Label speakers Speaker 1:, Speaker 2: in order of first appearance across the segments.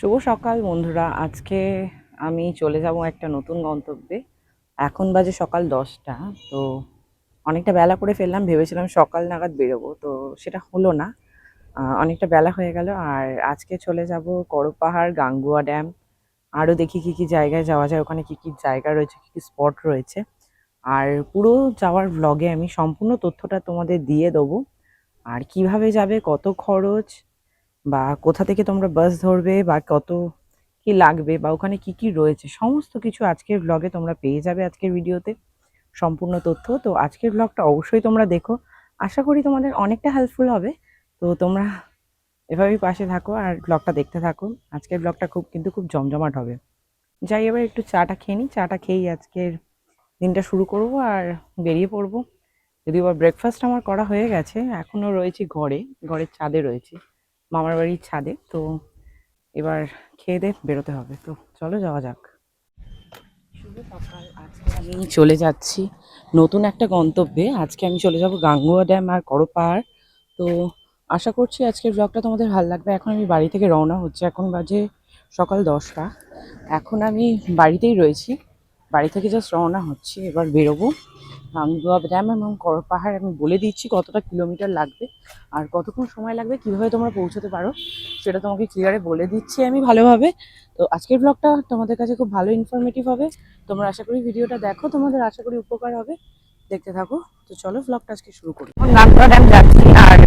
Speaker 1: শুভ সকাল বন্ধুরা। আজকে আমি চলে যাব একটা নতুন গন্তব্যে। এখন বাজে সকাল 10টা। তো অনেকটা বেলা করে ফেললাম, ভেবেছিলাম সকাল নাগাদ বেরোবো, তো সেটা হলো না। অনেকটা বেলা হয়ে গেল। আর আজকে চলে যাব করপ পাহাড়, গাঙ্গুয়া ড্যাম, আরও দেখি কি কি জায়গায় যাওয়া যায়, ওখানে কি কি জায়গা রয়েছে, কি কি স্পট রয়েছে। আর পুরো যাওয়ার ব্লগে আমি সম্পূর্ণ তথ্যটা তোমাদের দিয়ে দেবো। আর কিভাবে যাবে, কত খরচ, বা কোথা থেকে তোমরা বাস ধরবে, বা কত কি লাগবে, বা ওখানে কি কি রয়েছে, সমস্ত কিছু আজকের ব্লগে তোমরা পেয়ে যাবে। আজকের ভিডিওতে সম্পূর্ণ তথ্য। তো আজকের ব্লগটা অবশ্যই তোমরা দেখো, আশা করি তোমাদের অনেকটা হেল্পফুল হবে। তো তোমরা এভাবেই পাশে থাকো আর ব্লগটা দেখতে থাকো। আজকের ব্লগটা খুব জমজমাট হবে। যাই, এবার একটু চাটা খেয়ে নিই। চাটা খেয়েই আজকের দিনটা শুরু করব আর বেরিয়ে পড়বো। যদিও বা ব্রেকফাস্ট আমার করা হয়ে গেছে, এখনও রয়েছি ঘরের ছাদে রয়েছি, মামার বাড়ির ছাদে। তো এবার খেয়ে দিয়ে বেরোতে হবে। তো চলো যাওয়া যাক। শুভ সকাল। আজকে আমি চলে যাচ্ছি নতুন একটা গন্তব্যে। আজকে আমি চলে যাব গাঙ্গুয়া ড্যাম আর করপ পাহাড়। তো আশা করছি আজকের ব্লগটা তোমাদের ভালো লাগবে। এখন আমি বাড়ি থেকে রওনা হচ্ছে, এখন বাজে সকাল 10টা। এখন আমি বাড়িতেই রয়েছি, বাড়ি থেকে জাস্ট রওনা হচ্ছি, এবার বেরোবো। গাঙ্গুয়া ড্যাম এবং করপ পাহাড় আমি বলে দিচ্ছি কতটা কিলোমিটার লাগবে আর কতক্ষণ সময় লাগবে, কিভাবে তোমরা পৌঁছতে পারো সেটা তোমাকে ক্লিয়ারে বলে দিচ্ছি আমি ভালোভাবে। তো আজকের ব্লগটা তোমাদের কাছে খুব ভালো ইনফরমেটিভ হবে। তোমরা আশা করি ভিডিওটা দেখো, তোমাদের আশা করি উপকার হবে। দেখতে থাকো। তো চলো ব্লগটা আজকে শুরু করি। এখন গাঙ্গুয়া ড্যাম যাচ্ছি আর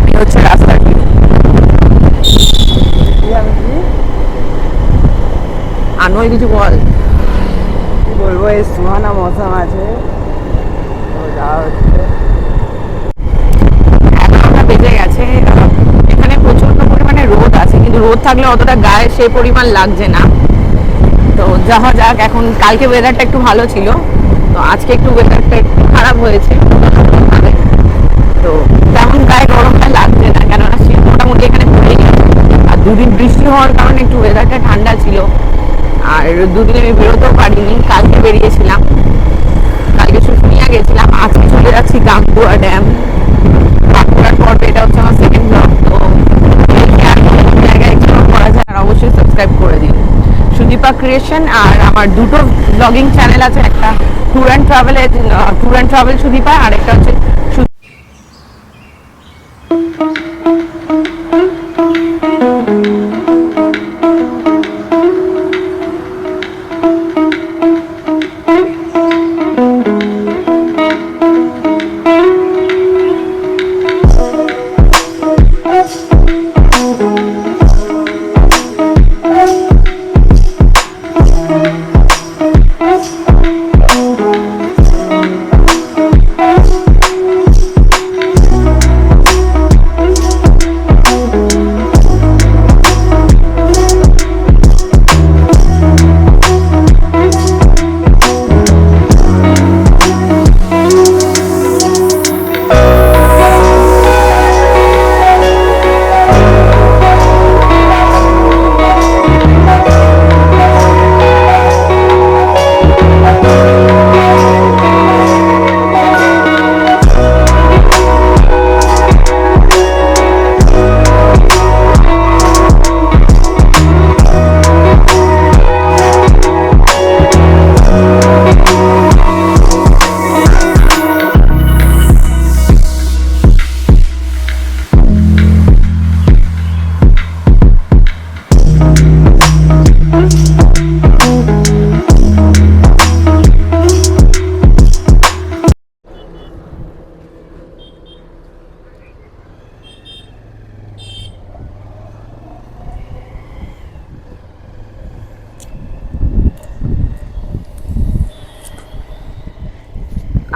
Speaker 1: এই হচ্ছে রাস্তাটি। আনোয় কিছু বল।
Speaker 2: কি বলবো, এই সুহানা মৌসুম আছে তো যাওয়া হচ্ছে।
Speaker 1: এগারোটা বেজে গেছে। এখানে প্রচন্ড পরিমাণে রোদ আছে, কিন্তু রোদ থাকলে অতটা গায়ে সেই পরিমাণ লাগছে না। তো যাওয়া যাক। এখন কালকে ওয়েদারটা একটু ভালো ছিল, তো আজকে একটু ওয়েদারটা একটু খারাপ হয়েছে। তো তেমন গায়ে গরমটা লাগছে না, কেননা শীত মোটামুটি এখানে পড়েই গেছে। আর দুদিন বৃষ্টি হওয়ার কারণে একটু ওয়েদারটা ঠান্ডা ছিল। আর দুদিন আমি বেরোতেও পারিনি, কালকে বেরিয়েছিলাম, কালকে শুশুনিয়া গেছিলাম। আজকে চলে যাচ্ছি গাঙ্গুয়া ড্যাম। বাঁকুড়ার পর এটা হচ্ছে আমার সেকেন্ড ব্লগ। তো আর কোন কোন জায়গায় এক্সপ্লোর করা যায় আর অবশ্যই সাবস্ক্রাইব করে দিন সুদীপা ক্রিয়েশন। আর আমার দুটো ব্লগিং চ্যানেল আছে, একটা ট্যুর অ্যান্ড ট্রাভেল সুদীপা, আর একটা হচ্ছে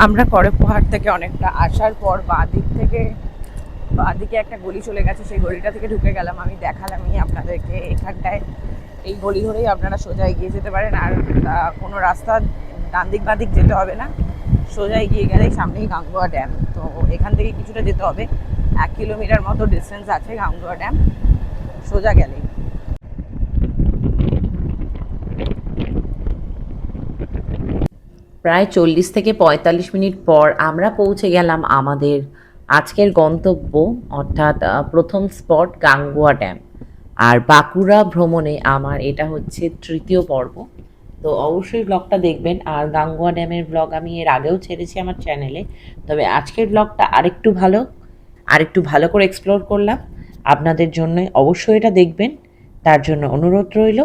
Speaker 1: আমরা করপ পাহাড় থেকে অনেকটা আসার পর বাঁ দিকে একটা গলি চলে গেছে, সেই গলিটা থেকে ঢুকে গেলাম। আমি দেখালামই আপনাদেরকে এখানটায়, এই গলি ধরেই আপনারা সোজা এগিয়ে যেতে পারেন। আর কোনো রাস্তা ডান দিক বাঁ দিক যেতে হবে না, সোজা এগিয়ে গেলেই সামনেই গাঙ্গুয়া ড্যাম। তো এখান থেকে কিছুটা যেতে হবে, 1 কিলোমিটার মতো ডিস্টেন্স আছে গাঙ্গুয়া ড্যাম, সোজা গেলেই।
Speaker 3: প্রায় 40 থেকে 45 মিনিট পর আমরা পৌঁছে গেলাম আমাদের আজকের গন্তব্য, অর্থাৎ প্রথম স্পট গাঙ্গুয়া ড্যাম। আর বাঁকুড়া ভ্রমণে আমার এটা হচ্ছে তৃতীয় পর্ব। তো অবশ্যই ব্লগটা দেখবেন। আর গাঙ্গুয়া ড্যামের ব্লগ আমি এর আগেও ছেড়েছি আমার চ্যানেলে, তবে আজকের ব্লগটা আরেকটু ভালো করে এক্সপ্লোর করলাম আপনাদের জন্য। অবশ্যই এটা দেখবেন, তার জন্য অনুরোধ রইল।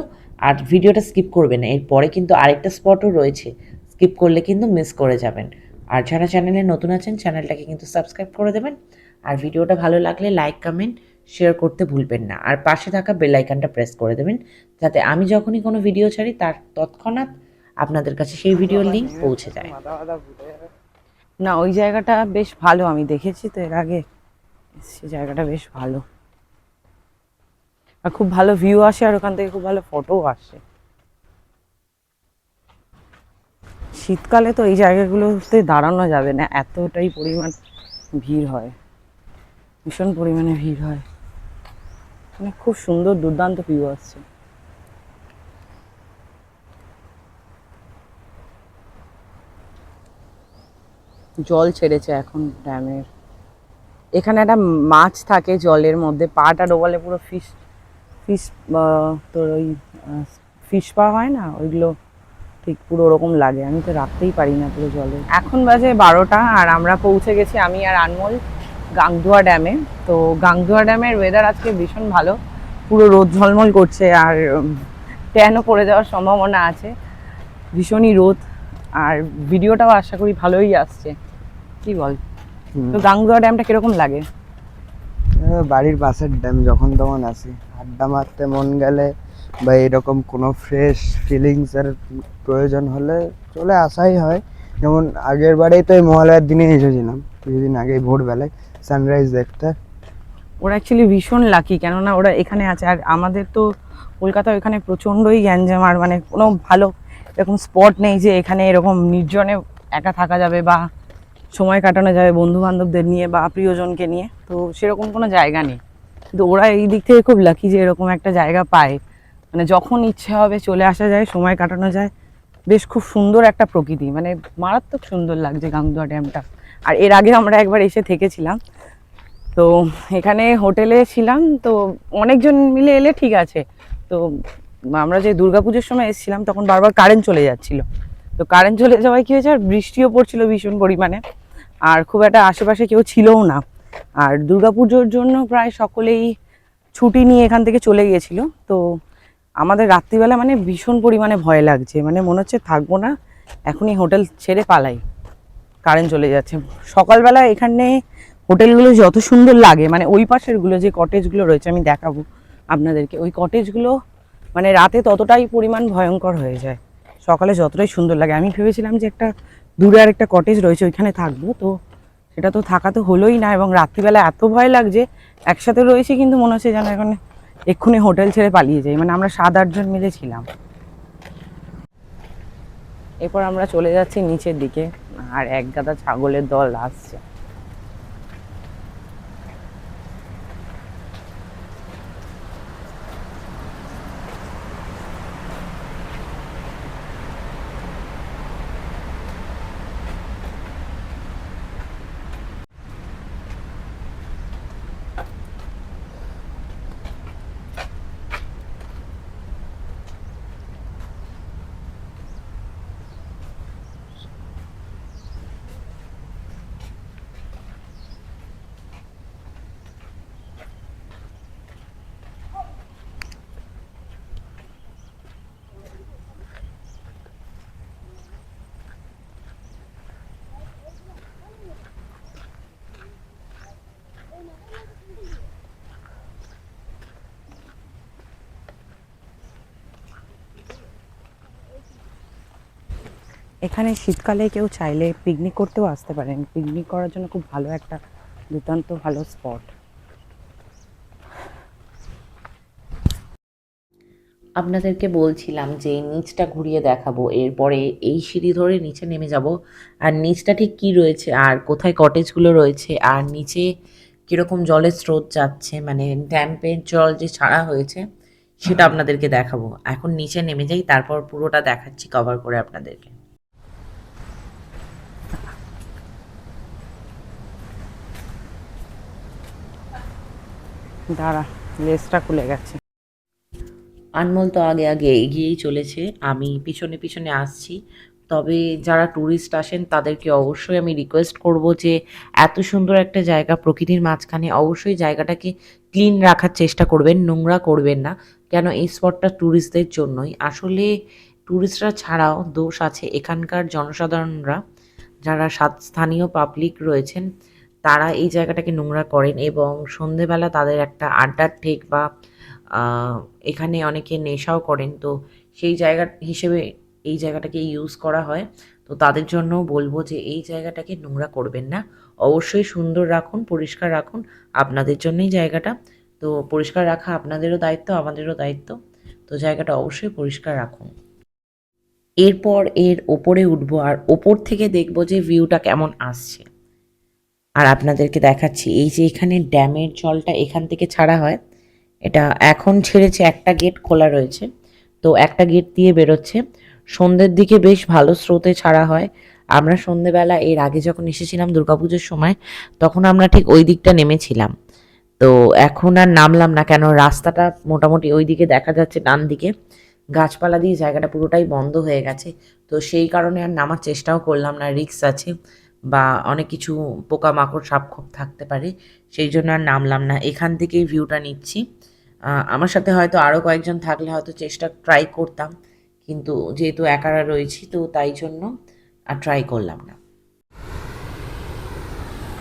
Speaker 3: আর ভিডিওটা স্কিপ করবেন না, এরপরে কিন্তু আরেকটা স্পটও রয়েছে, স্কিপ করলে কিন্তু মিস করে যাবেন। আর যারা চ্যানেলে নতুন আছেন চ্যানেলটাকে কিন্তু সাবস্ক্রাইব করে দেবেন। আর ভিডিওটা ভালো লাগলে লাইক কমেন্ট শেয়ার করতে ভুলবেন না। আর পাশে থাকা বেল আইকনটা প্রেস করে দেবেন, যাতে আমি যখনই কোনো ভিডিও ছাড়ি তার তৎক্ষণাৎ আপনাদের কাছে সেই ভিডিওর লিঙ্ক পৌঁছে যায়।
Speaker 2: মাথা মাথা ফুটে যাবে।
Speaker 1: না, ওই জায়গাটা বেশ ভালো, আমি দেখেছি তো এর আগে, সে জায়গাটা বেশ ভালো আর খুব ভালো ভিউ আসে, আর ওখান থেকে খুব ভালো ফটোও আসে। শীতকালে তো এই জায়গাগুলোতে দাঁড়ানো যাবে না, এতটাই পরিমাণ ভিড় হয়, ভীষণ পরিমাণে ভিড় হয়। মানে খুব সুন্দর দুর্দান্ত ভিউ আসছে। জল ছেড়েছে এখন ড্যামের। এখানে একটা মাছ থাকে জলের মধ্যে, পাটা ডোবালে পুরো ফিশ ফিশ তোর ওই ফিশ পা হয় না, ওইগুলো ঠিক পুরো ওরকম লাগে। আমি তো রাখতেই পারি না পুরো জলে। এখন বাজে 12টা আর আমরা পৌঁছে গেছি, আমি আর আনমোল, গাংদুয়া ড্যামে। তো গাংদুয়া ড্যামের ওয়েদার আজকে ভীষণ ভালো, পুরো রোদ ঝলমল করছে, আর ট্যানও পড়ে যাওয়ার সম্ভাবনা আছে, ভীষণই রোদ। আর ভিডিওটাও আশা করি ভালোই আসছে, কি বল? তো গাংদুয়া ড্যামটা কিরকম লাগে?
Speaker 2: বাড়ির পাশের ড্যাম, যখন তখন আসি আড্ডা মারতে মন গেলে বা এরকম কোনো ফ্রেশ ফিলিংসের প্রয়োজন হলে চলে আসাই হয়। যেমন আগের বারেই তো এই মহালয়ার দিনে এসেছিলাম, কিছুদিন আগে ভোরবেলায় সানরাইজ দেখতে।
Speaker 1: ওরা অ্যাকচুয়ালি ভীষণ লাকি, কেননা ওরা এখানে আছে। আর আমাদের তো কলকাতা এখানে প্রচণ্ডই গ্যাঞ্জাম, আর মানে কোনো ভালো এরকম স্পট নেই যে এখানে এরকম নির্জনে একা থাকা যাবে বা সময় কাটানো যাবে বন্ধু বান্ধবদের নিয়ে বা প্রিয়জনকে নিয়ে। তো সেরকম কোনো জায়গা নেই, কিন্তু ওরা এই দিক থেকে খুব লাকি যে এরকম একটা জায়গা পায়, মানে যখন ইচ্ছে হবে চলে আসা যায়, সময় কাটানো যায়। বেশ খুব সুন্দর একটা প্রকৃতি, মানে মারাত্মক সুন্দর লাগছে গাংদুয়া ড্যামটা। আর এর আগে আমরা একবার এসে থেকেছিলাম, তো এখানে হোটেলে ছিলাম, তো অনেকজন মিলে এলে ঠিক আছে। তো আমরা যে দুর্গাপুজোর সময় এসেছিলাম তখন বারবার কারেন্ট চলে যাচ্ছিল। তো কারেন্ট চলে যাওয়ায় কী হয়েছে, আর বৃষ্টিও পড়ছিল ভীষণ পরিমাণে, আর খুব একটা আশেপাশে কেউ ছিলও না। আর দুর্গাপুজোর জন্য প্রায় সকলেই ছুটি নিয়ে এখান থেকে চলে গিয়েছিল। তো আমাদের রাত্রিবেলা মানে ভীষণ পরিমাণে ভয় লাগছে, মানে মনে হচ্ছে থাকবো না, এখনই হোটেল ছেড়ে পালাই, কারেন্ট চলে যাচ্ছে। সকালবেলা এখানে হোটেলগুলো যত সুন্দর লাগে, মানে ওই পাশেরগুলো যে কটেজগুলো রয়েছে আমি দেখাবো আপনাদেরকে, ওই কটেজগুলো মানে রাতে ততটাই পরিমাণ ভয়ঙ্কর হয়ে যায়, সকালে যতটাই সুন্দর লাগে। আমি ভেবেছিলাম যে একটা দূরে আর একটা কটেজ রয়েছে ওইখানে থাকবো, তো সেটা তো থাকা তো হলোই না। এবং রাত্রিবেলা এত ভয় লাগছে, একসাথে রয়েছি কিন্তু মনে হচ্ছে যেন এখন এক্ষুনি হোটেল ছেড়ে পালিয়ে যাই। মানে আমরা 7-8 জন মিলে ছিলাম। এরপর আমরা চলে যাচ্ছি নিচের দিকে, আর এক গাদা ছাগলের দল আসছে। এখানে শীতকালে কেউ চাইলে পিকনিক করতেও আসতে পারেন, পিকনিক করার জন্য খুব ভালো একটা দুর্দান্ত ভালো স্পট।
Speaker 3: আপনাদেরকে বলছিলাম যে নিচটা ঘুরিয়ে দেখাবো, এরপরে এই সিঁড়ি ধরে নিচে নেমে যাব। আর নিচটা ঠিক কী রয়েছে আর কোথায় কটেজগুলো রয়েছে আর নিচে কীরকম জলের স্রোত যাচ্ছে, মানে ড্যাম্পের জল যে ছাড়া হয়েছে সেটা আপনাদেরকে দেখাবো। এখন নিচে নেমে যাই, তারপর পুরোটা দেখাচ্ছি কভার করে আপনাদেরকে।
Speaker 1: দাঁড়া, লেজটা খুলে গেছে।
Speaker 3: আনমোল তো আগে আগে এগিয়েই চলেছে, আমি পিছনে পিছনে আসছি। তবে যারা ট্যুরিস্ট আসেন তাদেরকে অবশ্যই আমি রিকোয়েস্ট করব যে এত সুন্দর একটা জায়গা প্রকৃতির মাঝখানে অবশ্যই জায়গাটাকে ক্লিন রাখার চেষ্টা করবেন, নোংরা করবেন না। কেন এই স্পটটা ট্যুরিস্টদের জন্যই। আসলে ট্যুরিস্টরা ছাড়াও দোষ আছে এখানকার জনসাধারণরা, যারা স্থানীয় পাবলিক রয়েছেন তারা এই জায়গাটাকে নোংরা করেন এবং সন্ধেবেলা তাদের একটা আড্ডার ঠেক বা এখানে অনেকে নেশাও করেন, তো সেই জায়গা হিসেবে এই জায়গাটাকে ইউজ করা হয়। তো তাদের জন্য বলবো যে এই জায়গাটাকে নোংরা করবেন না, অবশ্যই সুন্দর রাখুন, পরিষ্কার রাখুন, আপনাদের জন্যই জায়গাটা। তো পরিষ্কার রাখা আপনাদেরও দায়িত্ব, আমাদেরও দায়িত্ব। তো জায়গাটা অবশ্যই পরিষ্কার রাখুন। এরপর এর ওপরে উঠবো আর ওপর থেকে দেখবো যে ভিউটা কেমন আসছে। আর আপনাদেরকে দেখাচ্ছি এই যে এখানে ড্যামের জলটা এখান থেকে ছাড়া হয়, এটা এখন ছেড়েছে, একটা গেট খোলা রয়েছে, তো একটা গেট দিয়ে বেরোচ্ছে। সন্ধ্যের দিকে বেশ ভালো স্রোতে ছাড়া হয়। আমরা সন্ধ্যেবেলা এর আগে যখন এসেছিলাম দুর্গাপুজোর সময়, তখন আমরা ঠিক ওই দিকটা নেমেছিলাম। তো এখন আর নামলাম না, কেন রাস্তাটা মোটামুটি ওই দিকে দেখা যাচ্ছে, ডান দিকে গাছপালা দিয়ে জায়গাটা পুরোটাই বন্ধ হয়ে গেছে। তো সেই কারণে আর নামার চেষ্টাও করলাম না, রিস্ক আছে বা অনেক কিছু পোকামাকড় সাপখোপ থাকতে পারে, সেই জন্য আর নামলাম না। এখান থেকেই ভিউটা নিচ্ছি। আমার সাথে হয়তো আরও কয়েকজন থাকলে হয়তো ট্রাই করতাম, কিন্তু যেহেতু একারা রয়েছি তো তাই জন্য আর ট্রাই করলাম না।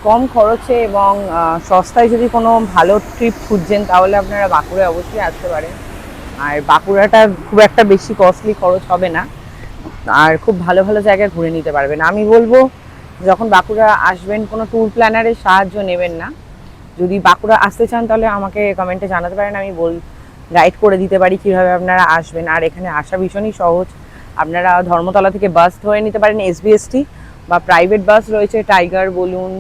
Speaker 1: কম খরচে এবং সস্তায় যদি কোনো ভালো ট্রিপ খুঁজছেন তাহলে আপনারা বাঁকুড়ায় অবশ্যই আসতে পারেন। আর বাঁকুড়াটা খুব একটা বেশি কস্টলি খরচ হবে না, আর খুব ভালো ভালো জায়গায় ঘুরে নিতে পারবেন। আমি বলবো যখন বাঁকুড়া আসবেন কোনো ট্যুর প্ল্যানারের সাহায্য নেবেন না। যদি বাঁকুড়া আসতে চান তাহলে আমাকে কমেন্টে জানাতে পারেন, আমি গাইড করে দিতে পারি কীভাবে আপনারা আসবেন। আর এখানে আসা ভীষণই সহজ। আপনারা ধর্মতলা থেকে বাস ধরে নিতে পারেন, এসবিএসটি, বা প্রাইভেট বাস রয়েছে, টাইগার বলুন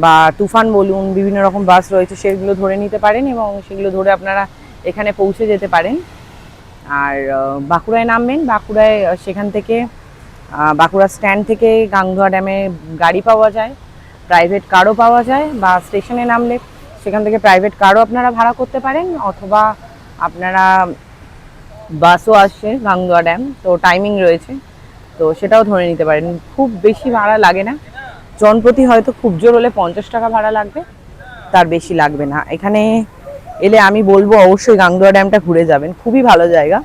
Speaker 1: বা তুফান বলুন, বিভিন্ন রকম বাস রয়েছে, সেগুলো ধরে নিতে পারেন এবং সেগুলো ধরে আপনারা এখানে পৌঁছে যেতে পারেন। আর বাঁকুড়ায় নামবেন, বাঁকুড়ায় সেখান থেকে বাঁকুড়া স্ট্যান্ড থেকে গাংধোয়া ড্যামে গাড়ি পাওয়া যায়, প্রাইভেট কারও পাওয়া যায়, বা স্টেশনে নামলে সেখান থেকে প্রাইভেট কারও আপনারা ভাড়া করতে পারেন, অথবা আপনারা বাসও আসছে গাংধোয়া ড্যাম, তো টাইমিং রয়েছে, তো সেটাও ধরে নিতে পারেন। খুব বেশি ভাড়া লাগে না, জনপ্রতি হয়তো খুব জোর হলে 50 টাকা ভাড়া লাগবে, তার বেশি লাগবে না। এখানে এলে আমি বলবো অবশ্যই গাংধোয়া ড্যামটা ঘুরে যাবেন, খুবই ভালো জায়গা।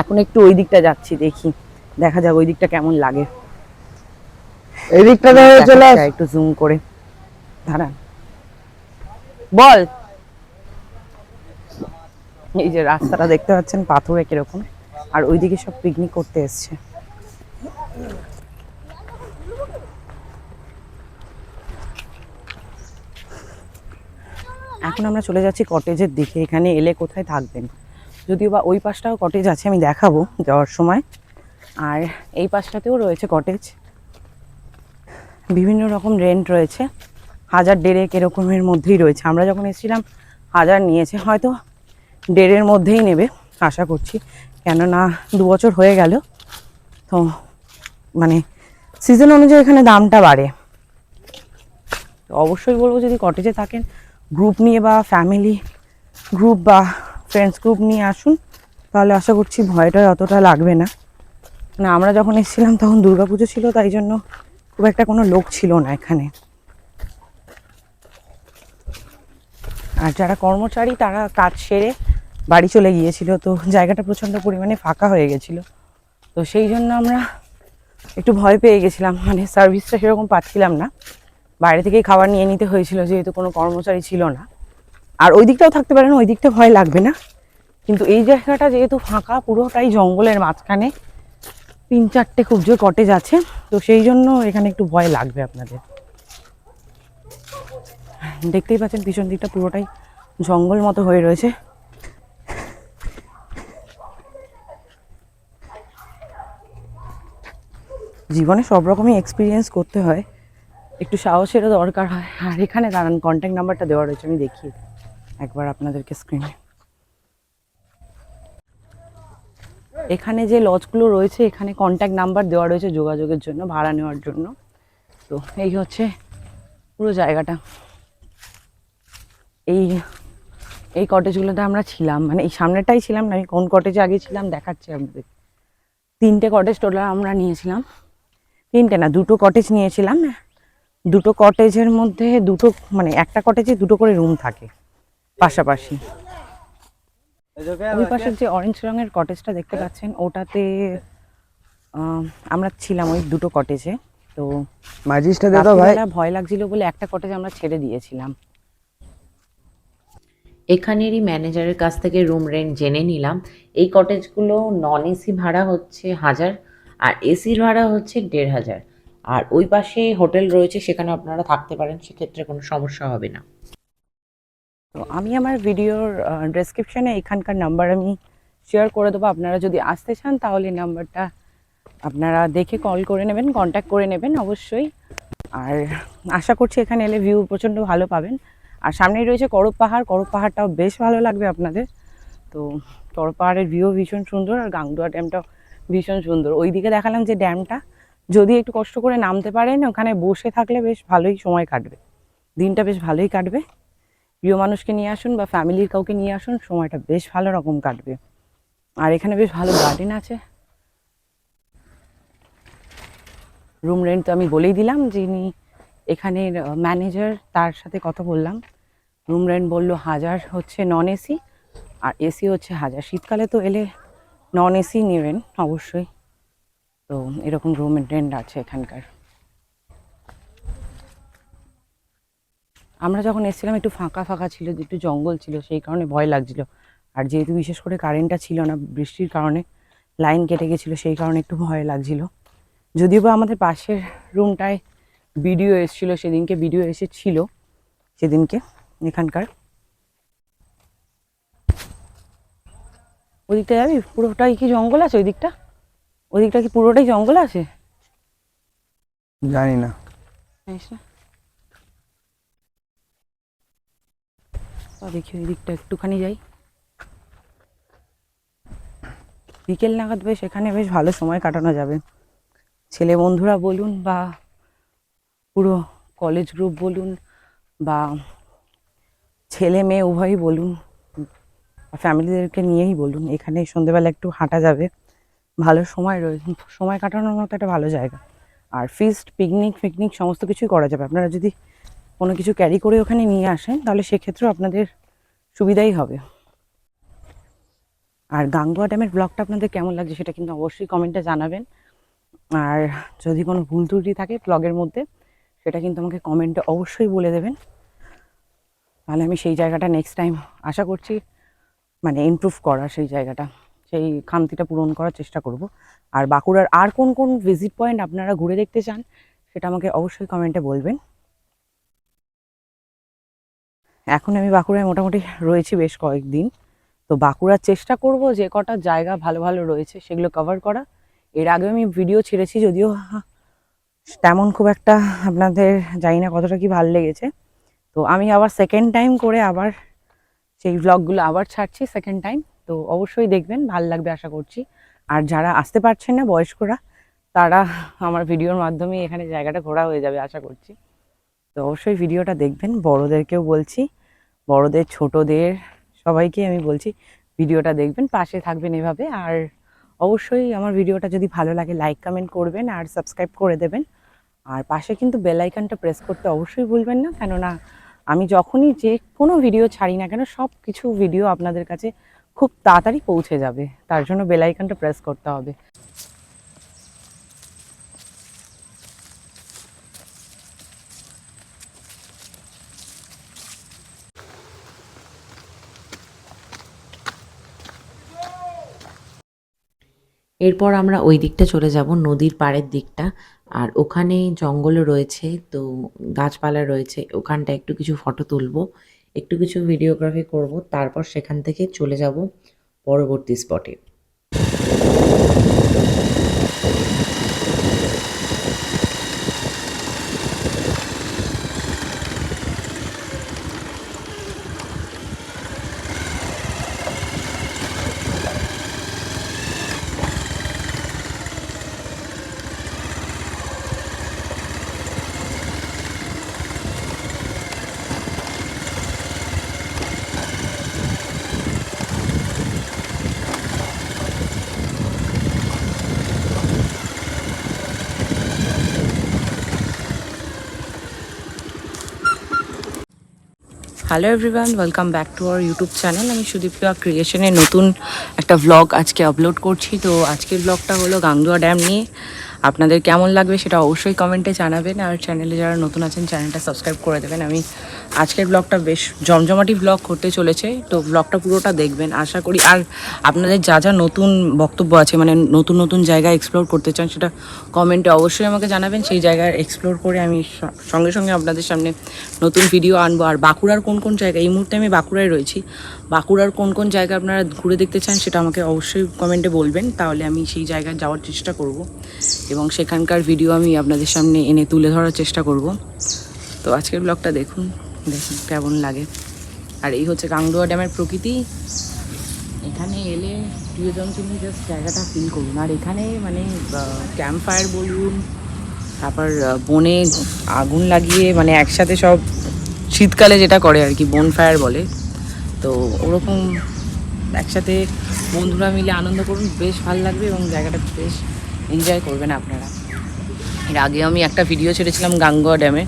Speaker 1: এখন একটু ওই দিকটা যাচ্ছি, দেখি দেখা যাক ওই দিকটা কেমন লাগে।
Speaker 2: এই দিকটা চলে
Speaker 1: একটু জুম করে দাঁড়ান, বল। এই যে রাস্তাটা দেখতে পাচ্ছেন পাথরে কিরকম, আর ওইদিকে সব পিকনিক করতে এসছে। এখন আমরা চলে যাচ্ছি কটেজের দিকে। এখানে এলে কোথায় থাকবেন, যদিও বা ওই পাশটাও কটেজ আছে, আমি দেখাবো যাওয়ার সময়। আর এই পাশটাতেও রয়েছে কটেজ, বিভিন্ন রকম রেন্ট রয়েছে, 1000-1500 এরকমের মধ্যেই রয়েছে। আমরা যখন এসেছিলাম 1000 নিয়েছে, হয়তো 1.5-এর মধ্যেই নেবে আশা করছি, কেননা 2 বছর হয়ে গেল, তো মানে সিজন অনুযায়ী এখানে দামটা বাড়ে। তো অবশ্যই বলবো যদি কটেজে থাকেন গ্রুপ নিয়ে বা ফ্যামিলি গ্রুপ বা ফ্রেন্ডস গ্রুপ নিয়ে আসুন, তাহলে আশা করছি ভয়টা অতটা লাগবে না। মানে আমরা যখন এসেছিলাম তখন দুর্গাপুজো ছিল, তাই জন্য খুব একটা কোনো লোক ছিল না এখানে। আর যারা কর্মচারী তারা কাজ সেরে বাড়ি চলে গিয়েছিল, তো জায়গাটা প্রচণ্ড পরিমাণে ফাঁকা হয়ে গেছিল, তো সেই জন্য আমরা একটু ভয় পেয়ে গেছিলাম, মানে সার্ভিসটা সেরকম পাচ্ছিলাম না, বাইরে থেকেই খাবার নিয়ে নিতে হয়েছিল যেহেতু কোনো কর্মচারী ছিল না। আর ওই দিকটাও থাকতে পারেন, ওই দিকটা ভয় লাগবে না, কিন্তু এই জায়গাটা যেহেতু ফাঁকা, পুরোটাই জঙ্গলের মাঝখানে, 3-4টে খুব জোর কটেজ আছে, তো সেই জন্য এখানে একটু ভয় লাগবে আপনাদের। দেখতেই পাচ্ছেন পিছন দিকটা পুরোটাই জঙ্গল মতো হয়ে রয়েছে। জীবনে সব রকমই এক্সপিরিয়েন্স করতে হয়, একটু সাহসেরও দরকার হয়। আর এখানে দাঁড়ান, কন্ট্যাক্ট নাম্বারটা দেওয়া রয়েছে, আমি দেখি একবার আপনাদেরকে স্ক্রিনে। এখানে যে লজগুলো রয়েছে এখানে কন্ট্যাক্ট নাম্বার দেওয়া রয়েছে যোগাযোগের জন্য, ভাড়া নেওয়ার জন্য। তো এই হচ্ছে পুরো জায়গাটা। এই এই কটেজগুলোতে আমরা ছিলাম, মানে এই সামনেটাই ছিলাম না, আমি কোন কটেজে আগে ছিলাম দেখাচ্ছি আপনাদের। 3টে কটেজ টোটাল আমরা নিয়েছিলাম, 3টে না 2টো কটেজ নিয়েছিলাম। 2টো কটেজের মধ্যে মানে একটা কটেজে 2টো করে রুম থাকে পাশাপাশি। ওই পাশের যে অরেঞ্জ রঙের কটেজটা দেখতে পাচ্ছেন ওটাতে আমরা ছিলাম ওই 2টো কটেজে। তো
Speaker 2: মাঝিসটা দে তো ভাই।
Speaker 1: রাত্রিবেলা ভয় লাগছিল বলে একটা কটেজ আমরা ছেড়ে দিয়েছিলাম।
Speaker 3: এখানেরই ম্যানেজারের কাছ থেকে রুম রেন্ট জেনে নিলাম। এই কটেজগুলো নন এসি ভাড়া হচ্ছে 1000 আর এসির ভাড়া হচ্ছে 1500। আর ওই পাশে হোটেল রয়েছে, সেখানে আপনারা থাকতে পারেন, সেক্ষেত্রে কোনো সমস্যা হবে না।
Speaker 1: তো আমি আমার ভিডিওর ডেসক্রিপশানে এখানকার নাম্বার আমি শেয়ার করে দেবো, আপনারা যদি আসতে চান তাহলে নাম্বারটা আপনারা দেখে কল করে নেবেন, কন্ট্যাক্ট করে নেবেন অবশ্যই। আর আশা করছি এখানে এলে ভিউ প্রচণ্ড ভালো পাবেন। আর সামনেই রয়েছে করপ পাহাড়, করপ পাহাড়টাও বেশ ভালো লাগবে আপনাদের। তো করপ পাহাড়ের ভিউ ভীষণ সুন্দর, আর গাংদুয়া ড্যামটাও ভীষণ সুন্দর। ওই দিকে দেখালাম যে ড্যামটা, যদি একটু কষ্ট করে নামতে পারেন ওখানে বসে থাকলে বেশ ভালোই সময় কাটবে, দিনটা বেশ ভালোই কাটবে। প্রিয় মানুষকে নিয়ে আসুন বা ফ্যামিলির কাউকে নিয়ে আসুন, সময়টা বেশ ভালো রকম কাটবে। আর এখানে বেশ ভালো গার্ডেন আছে। রুম রেন্ট তো আমি বলেই দিলাম, যিনি এখানের ম্যানেজার তার সাথে কথা বললাম। রুম রেন্ট বললো 1000 হচ্ছে নন এসি, আর এসি হচ্ছে 1000। শীতকালে তো এলে নন এসি নেবেন অবশ্যই। তো এরকম রুম রেন্ট আছে এখানকার। আমরা যখন এসেছিলাম একটু ফাঁকা ফাঁকা ছিল, একটু জঙ্গল ছিল, সেই কারণে ভয় লাগছিল। আর যেহেতু বিশেষ করে কারেন্টটা ছিল না বৃষ্টির কারণে, লাইন কেটে গেছিলো, সেই কারণে একটু ভয় লাগছিল। যদিও বা আমাদের পাশের রুমটায় ভিডিও এসেছিলো সেদিনকে, ভিডিও এসেছিল সেদিনকে এখানকার। ওদিকটা যাবি? পুরোটাই কি জঙ্গল আছে ওই দিকটা? ওই দিকটা কি পুরোটাই জঙ্গল আছে?
Speaker 2: জানি না।
Speaker 1: জানিস না? দেখি ওই দিকটা একটুখানি যাই। বিকেল নাগাদ বেশ এখানে বেশ ভালো সময় কাটানো যাবে। ছেলে বন্ধুরা বলুন বা পুরো কলেজ গ্রুপ বলুন বা ছেলে মেয়ে উভয়ই বলুন, ফ্যামিলিদেরকে নিয়েই বলুন, এখানে সন্ধেবেলা একটু হাঁটা যাবে, ভালো সময় রয়েছে, সময় কাটানোর মতো একটা ভালো জায়গা। আর ফিস্ট পিকনিক সমস্ত কিছুই করা যাবে। আপনারা যদি কোনো কিছু ক্যারি করে ওখানে নিয়ে আসেন তাহলে সেক্ষেত্রেও আপনাদের সুবিধাই হবে। আর গাংদুয়া ড্যামের ব্লগটা আপনাদের কেমন লাগছে সেটা কিন্তু অবশ্যই কমেন্টে জানাবেন। আর যদি কোনো ভুল ত্রুটি থাকে ব্লগের মধ্যে সেটা কিন্তু আমাকে কমেন্টে অবশ্যই বলে দেবেন, তাহলে আমি সেই জায়গাটা নেক্সট টাইম আশা করছি মানে ইমপ্রুভ করার, সেই জায়গাটা, সেই খামতিটা পূরণ করার চেষ্টা করব। আর বাঁকুড়ার আর কোন কোন ভিজিট পয়েন্ট আপনারা ঘুরে দেখতে চান সেটা আমাকে অবশ্যই কমেন্টে বলবেন। এখন আমি বাঁকুড়ায় মোটামুটি রয়েছি বেশ কয়েকদিন, তো বাঁকুড়ার চেষ্টা করব যে কটা জায়গা ভালো ভালো রয়েছে সেগুলো কভার করা। এর আগেও আমি ভিডিও ছেড়েছি, যদিও তেমন খুব একটা আপনাদের জানি না কতটা কি ভালো লেগেছে। তো আমি আবার সেকেন্ড টাইম করে আবার সেই ব্লগগুলো আবার ছাড়ছি সেকেন্ড টাইম, তো অবশ্যই দেখবেন, ভালো লাগবে আশা করছি। আর যারা আসতে পারছেন না বয়স্করা, তারা আমার ভিডিওর মাধ্যমে এখানে জায়গাটা ঘোরা হয়ে যাবে আশা করছি। তো অবশ্যই ভিডিওটা দেখবেন, বড়োদেরকেও বলছি, বড়োদের ছোটোদের সবাইকে আমি বলছি ভিডিওটা দেখবেন, পাশে থাকবেন এভাবে। আর অবশ্যই আমার ভিডিওটা যদি ভালো লাগে লাইক কমেন্ট করবেন আর সাবস্ক্রাইব করে দেবেন। আর পাশে কিন্তু বেল আইকনটা প্রেস করতে অবশ্যই ভুলবেন না, কেননা আমি যখনই যে কোনো ভিডিও ছাড়ি না কেন সব কিছু ভিডিও আপনাদের কাছে খুব তাড়াতাড়ি পৌঁছে যাবে, তার জন্য বেল আইকনটা প্রেস করতে হবে।
Speaker 3: এরপর আমরা ওই দিকটা চলে যাব, নদীর পাড়ের দিকটা। আর ওখানে জঙ্গলও রয়েছে, তো গাছপালা রয়েছে, ওখানটা একটু কিছু ফটো তুলবো, একটু কিছু ভিডিওগ্রাফি করব, তারপর সেখান থেকে চলে যাব পরবর্তী স্পটে।
Speaker 1: Hello everyone, welcome back to our YouTube channel. আমি সুদীপ্তা ক্রিয়েশনের নতুন একটা ভ্লগ আজকে আপলোড করছি। তো আজকের ভ্লগটা হলো গাংদুয়া ড্যাম নিয়ে। আপনাদের কেমন লাগবে সেটা অবশ্যই কমেন্টে জানাবেন, আর চ্যানেলে যারা নতুন আছেন চ্যানেলটা সাবস্ক্রাইব করে দেবেন। আমি আজকের ব্লগটা বেশ জমজমাটি ব্লগ করতে চলেছে, তো ব্লগটা পুরোটা দেখবেন আশা করি। আর আপনাদের যা যা নতুন বক্তব্য আছে, মানে নতুন নতুন জায়গা এক্সপ্লোর করতে চান, সেটা কমেন্টে অবশ্যই আমাকে জানাবেন। সেই জায়গায় এক্সপ্লোর করে আমি সঙ্গে সঙ্গে আপনাদের সামনে নতুন ভিডিও আনবো। আর বাঁকুড়ার কোন কোন জায়গা, এই মুহূর্তে আমি বাঁকুড়ায় রয়েছি, বাঁকুড়ার কোন কোন জায়গা আপনারা ঘুরে দেখতে চান সেটা আমাকে অবশ্যই কমেন্টে বলবেন, তাহলে আমি সেই জায়গায় যাওয়ার চেষ্টা করব এবং সেখানকার ভিডিও আমি আপনাদের সামনে এনে তুলে ধরার চেষ্টা করব। তো আজকের ব্লগটা দেখুন কেমন লাগে। আর এই হচ্ছে গাংদুয়া ড্যামের প্রকৃতি। এখানে এলে প্রিয়জনকে নিয়ে জাস্ট জায়গাটা ফিল করুন। আর এখানে মানে ক্যাম্প ফায়ার বলুন, তারপর বনে আগুন লাগিয়ে মানে একসাথে সব শীতকালে যেটা করে আর কি, বন ফায়ার বলে, তো ওরকম একসাথে বন্ধুরা মিলে আনন্দ করুন, বেশ ভালো লাগবে এবং জায়গাটা বেশ এনজয় করবেন আপনারা। এর আগে আমি একটা ভিডিও ছেড়েছিলাম গাংদুয়া ড্যামে,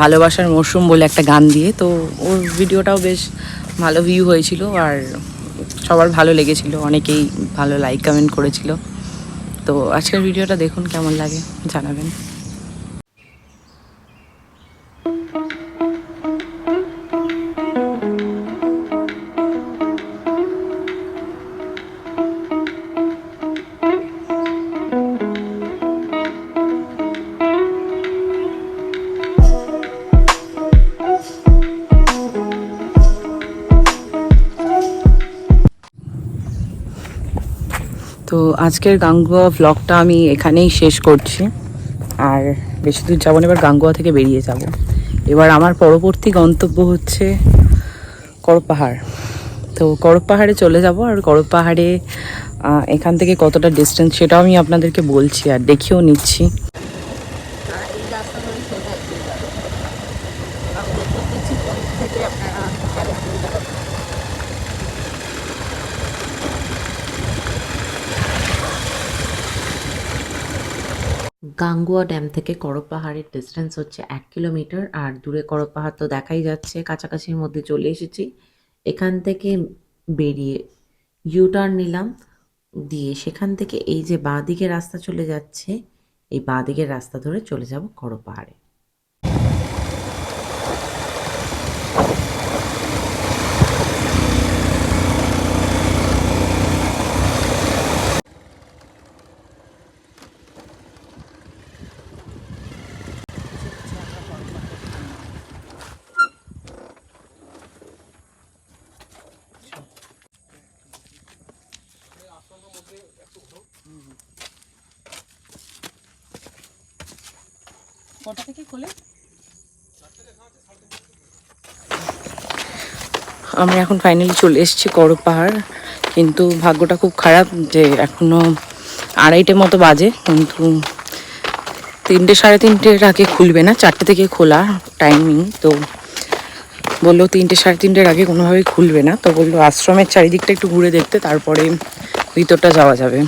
Speaker 1: ভালোবাসার মরশুম বলে একটা গান দিয়ে, তো ওর ভিডিওটাও বেশ ভালো ভিউ হয়েছিল আর সবার ভালো লেগেছিল, অনেকেই ভালো লাইক কমেন্ট করেছিল। তো আজকের ভিডিওটা দেখুন, কেমন লাগে জানাবেন। তো আজকের গাংগুয়া ভ্লগটা আমি এখানেই শেষ করছি, আর বেশি দূর যাবো না, এবার গাংগুয়া থেকে বেরিয়ে যাব। এবার আমার পরবর্তী গন্তব্য হচ্ছে করপ পাহাড়। তো করপ পাহাড়ে চলে যাব, আর করপ পাহাড়ে এখান থেকে কতটা ডিস্টেন্স সেটাও আমি আপনাদেরকে বলছি আর দেখিয়েও নিচ্ছি।
Speaker 3: গাংগুয়া ড্যাম থেকে করপ পাহাড়ের ডিস্টেন্স হচ্ছে 1 কিলোমিটার। আর দূরে করপ পাহাড় তো দেখাই যাচ্ছে, কাছাকাছির মধ্যে চলে এসেছি। এখান থেকে বেরিয়ে ইউটার্ন নিলাম, দিয়ে সেখান থেকে এই যে বাঁ দিকে রাস্তা চলে যাচ্ছে, এই বাঁ দিকের রাস্তা ধরে চলে যাব করপ পাহাড়ে।
Speaker 1: কটা থেকে খোলে? আমরা এখন ফাইনালি চলে এসেছি করপ পাহাড়, কিন্তু ভাগ্যটা খুব খারাপ যে এখনো 2:30 মতো বাজে, কিন্তু 3টে 3:30-এর আগে খুলবে না, 4টে থেকে খোলা টাইমিং। তো বললো 3টে 3:30-এর আগে কোনোভাবেই খুলবে না, তো বললো আশ্রমের চারিদিকটা একটু ঘুরে দেখতে, তারপরে ভিতরটা যাওয়া যাবে।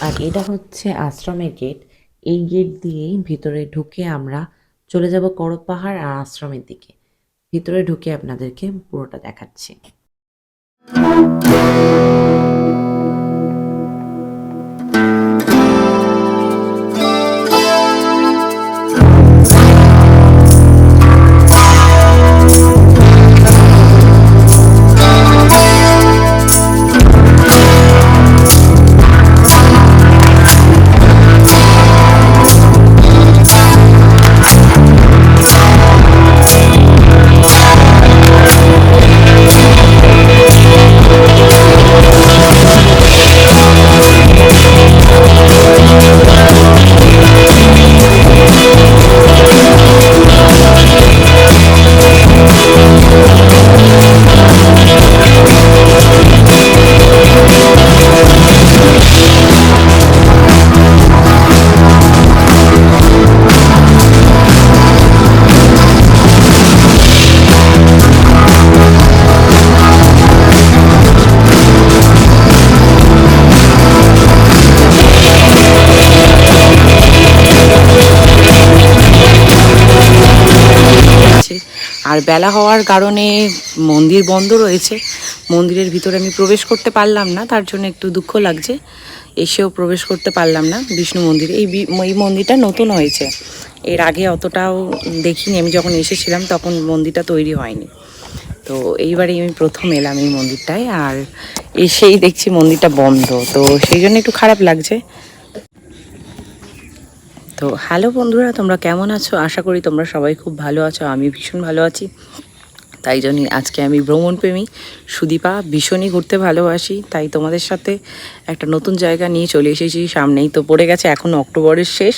Speaker 3: আর এটা হচ্ছে আশ্রমের গেট। এই গেট দিয়েই ভিতরে ঢুকে আমরা চলে যাব করপ পাহাড় আর আশ্রমের দিকে। ভিতরে ঢুকে আপনাদেরকে পুরোটা দেখাচ্ছি।
Speaker 1: আর বেলা হওয়ার কারণে মন্দির বন্ধ রয়েছে, মন্দিরের ভিতরে আমি প্রবেশ করতে পারলাম না, তার জন্য একটু দুঃখ লাগছে। এসেও প্রবেশ করতে পারলাম না বিষ্ণু মন্দিরে। এই মন্দিরটা নতুন হয়েছে, এর আগে অতটাও দেখিনি। আমি যখন এসেছিলাম তখন মন্দিরটা তৈরি হয়নি, তো এইবারেই আমি প্রথম এলাম এই মন্দিরটায়, আর এসেই দেখছি মন্দিরটা বন্ধ, তো সেই জন্য একটু খারাপ লাগছে। তো হ্যালো বন্ধুরা, তোমরা কেমন আছো? আশা করি তোমরা সবাই খুব ভালো আছো, আমি ভীষণ ভালো আছি। তাই জন্যই আজকে আমি ভ্রমণপ্রেমী সুদীপা, ভীষণই ঘুরতে ভালোবাসি, তাই তোমাদের সাথে একটা নতুন জায়গা নিয়ে চলে এসেছি। সামনেই তো পড়ে গেছে এখন অক্টোবরের শেষ,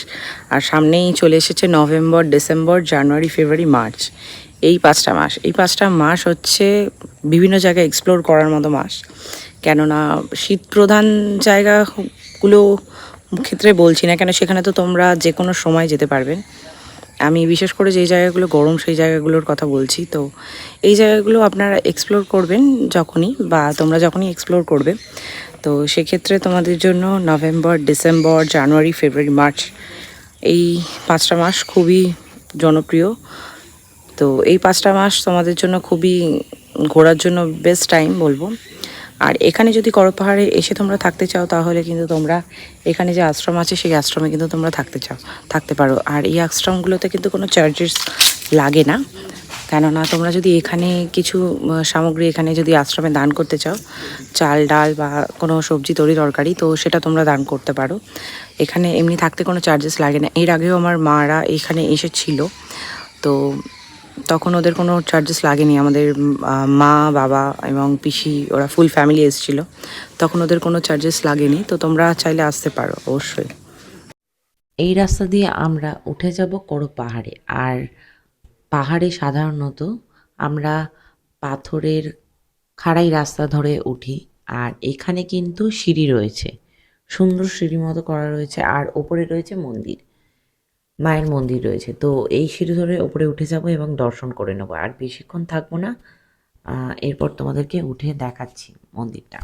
Speaker 1: আর সামনেই চলে এসেছে নভেম্বর, ডিসেম্বর, জানুয়ারি, ফেব্রুয়ারি, মার্চ। এই 5টা মাস, এই 5টা মাস হচ্ছে বিভিন্ন জায়গায় এক্সপ্লোর করার মতো মাস। কেননা শীত প্রধান জায়গাগুলো ক্ষেত্রে বলছি না, কেন সেখানে তো তোমরা যে কোনো সময় যেতে পারবেন। আমি বিশেষ করে যেই জায়গাগুলো গরম সেই জায়গাগুলোর কথা বলছি। তো এই জায়গাগুলো আপনারা এক্সপ্লোর করবেন যখনই, বা তোমরা যখনই এক্সপ্লোর করবে, তো সেক্ষেত্রে তোমাদের জন্য নভেম্বর, ডিসেম্বর, জানুয়ারি, ফেব্রুয়ারি, মার্চ এই 5টা মাস খুবই জনপ্রিয়। তো এই 5টা মাস তোমাদের জন্য খুবই ঘোরার জন্য বেস্ট টাইম বলবো। আর এখানে যদি করপ পাহাড়ে এসে তোমরা থাকতে চাও, তাহলে কিন্তু তোমরা এখানে যে আশ্রম আছে সেই আশ্রমে কিন্তু তোমরা থাকতে পারো। আর এই আশ্রমগুলোতে কিন্তু কোনো চার্জেস লাগে না, কেননা তোমরা যদি এখানে কিছু সামগ্রী এখানে যদি আশ্রমে দান করতে চাও, চাল ডাল বা কোনো সবজি তরকারি, তো সেটা তোমরা দান করতে পারো। এখানে এমনি থাকতে কোনো চার্জেস লাগে না। এর আগেও আমার মারা এখানে এসেছিল, তো তখন ওদের কোনো চার্জেস লাগেনি। আমাদের মা, বাবা এবং পিসি ওরা ফুল ফ্যামিলি এসেছিলো, তখন ওদের কোনো চার্জেস লাগেনি। তো তোমরা চাইলে আসতে পারো অবশ্যই।
Speaker 3: এই রাস্তা দিয়ে আমরা উঠে যাব করপ পাহাড়ে। আর পাহাড়ে সাধারণত আমরা পাথরের খাড়াই রাস্তা ধরে উঠি, আর এখানে কিন্তু সিঁড়ি রয়েছে, সুন্দর সিঁড়ি মতো করা রয়েছে, আর ওপরে রয়েছে মন্দির, মায়ের মন্দির রয়েছে। তো এই সিঁড়ি ধরে ওপরে উঠে যাব এবং দর্শন করে নেবো। আর বেশিক্ষণ থাকবো না, এরপর তোমাদেরকে উঠে দেখাচ্ছি মন্দিরটা।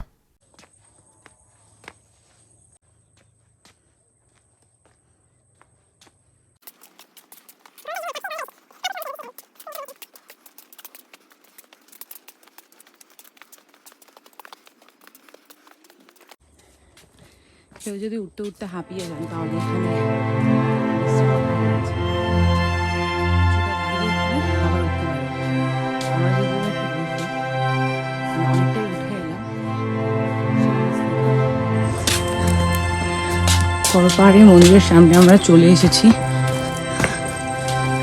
Speaker 1: কেউ যদি উঠতে উঠতে হাঁপিয়ে যান, তাহলে এখানে বিশ্রাম আছে। সেটা বাইরে গিয়ে আবার উঠতে পারে। আমরা যেগুলো একটু বসে অনেকটাই উঠে এলাম করপ পাহাড়ে মন্দিরের সামনে আমরা চলে এসেছি,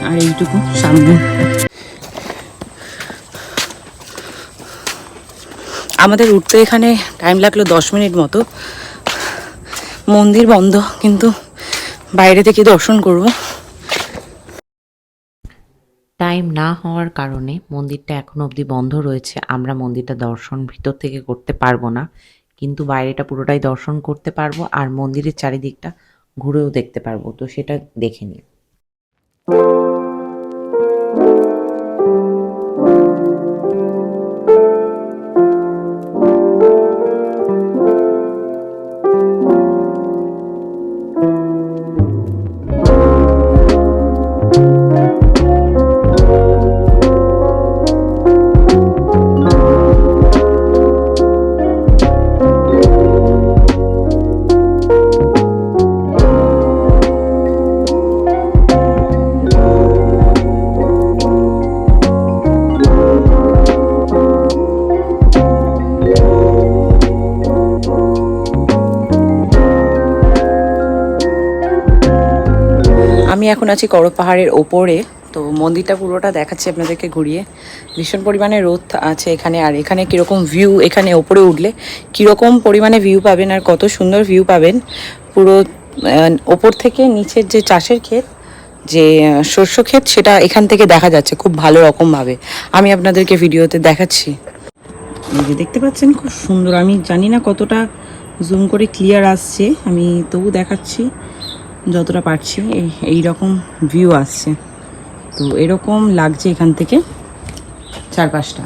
Speaker 1: আর এইটুকু সামনে। আমাদের উঠতে এখানে টাইম লাগলো 10 মিনিট মতো। মন্দির বন্ধ, কিন্তু বাইরে থেকে দর্শন করব।
Speaker 3: টাইম না হওয়ার কারণে মন্দিরটা এখনো অবধি বন্ধ রয়েছে। আমরা মন্দিরটা দর্শন ভিতর থেকে করতে পারবো না, কিন্তু বাইরেটা পুরোটাই দর্শন করতে পারবো, আর মন্দিরের চারিদিকটা ঘুরেও দেখতে পারবো। তো সেটা দেখে নিই।
Speaker 1: আমি এখন আছি করপ পাহাড়ের ওপরে, তো মন্দিরটা পুরোটা দেখাচ্ছি আপনাদেরকে ঘুরিয়ে। ভীষণ পরিমাণে রোদ আছে এখানে, আর এখানে কীরকম ভিউ, এখানে ওপরে উঠলে কীরকম পরিমাণে ভিউ পাবেন, আর কত সুন্দর ভিউ পাবেন পুরো ওপর থেকে। নিচের যে চাষের ক্ষেত, যে শস্য ক্ষেত, সেটা এখান থেকে দেখা যাচ্ছে খুব ভালো রকমভাবে। আমি আপনাদেরকে ভিডিওতে দেখাচ্ছি, এই যে দেখতে পাচ্ছেন খুব সুন্দর। আমি জানি না কতটা জুম করে ক্লিয়ার আসছে, আমি তবু দেখাচ্ছি যতটা পারছি। এই রকম ভিউ আসছে, তো এরকম লাগছে এখান থেকে চারপাশটা।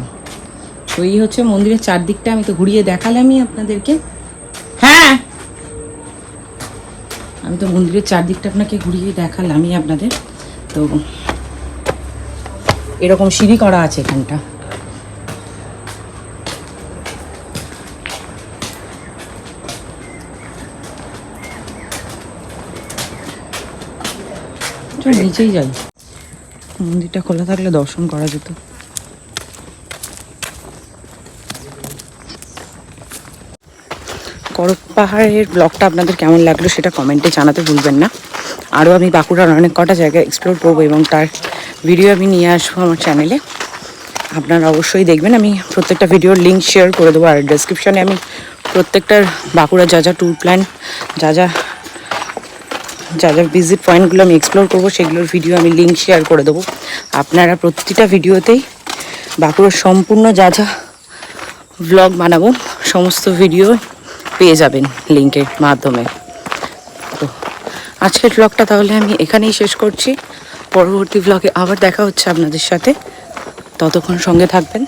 Speaker 1: তো এই হচ্ছে মন্দিরের চারদিকটা, আমি তো ঘুরিয়ে দেখালামই আপনাদেরকে। হ্যাঁ, আমি তো মন্দিরের চারদিকটা আপনাকে ঘুরিয়ে দেখালামই আপনাদের। তো এরকম সিঁড়ি করা আছে এখানটা। চল নিচেই যাই, মন্দিরটা খোলা থাকলে দর্শন করা যেত। করপ পাহাড়ের ব্লগটা আপনাদের কেমন লাগলো সেটা কমেন্টে জানাতে ভুলবেন না। আরও আমি বাঁকুড়ার অনেক কটা জায়গায় এক্সপ্লোর করবো এবং তার ভিডিও আমি নিয়ে আসবো আমার চ্যানেলে, আপনারা অবশ্যই দেখবেন। আমি প্রত্যেকটা ভিডিওর লিঙ্ক শেয়ার করে দেবো, আর ডেসক্রিপশানে আমি প্রত্যেকটার বাঁকুড়া যা যা ট্যুর প্ল্যান, যা যা ভিজিট পয়েন্টগুলো আমি এক্সপ্লোর করবো সেগুলোর ভিডিও আমি লিঙ্ক শেয়ার করে দেবো। আপনারা প্রতিটা ভিডিওতেই বাঁকুড়ার সম্পূর্ণ যা যা ভ্লগ বানাবো সমস্ত ভিডিও পেয়ে যাবেন লিঙ্কের মাধ্যমে। তো আজকের ভ্লগটা তাহলে আমি এখানেই শেষ করছি। পরবর্তী ভ্লগে আবার দেখা হচ্ছে আপনাদের সাথে, ততক্ষণ সঙ্গে থাকবেন।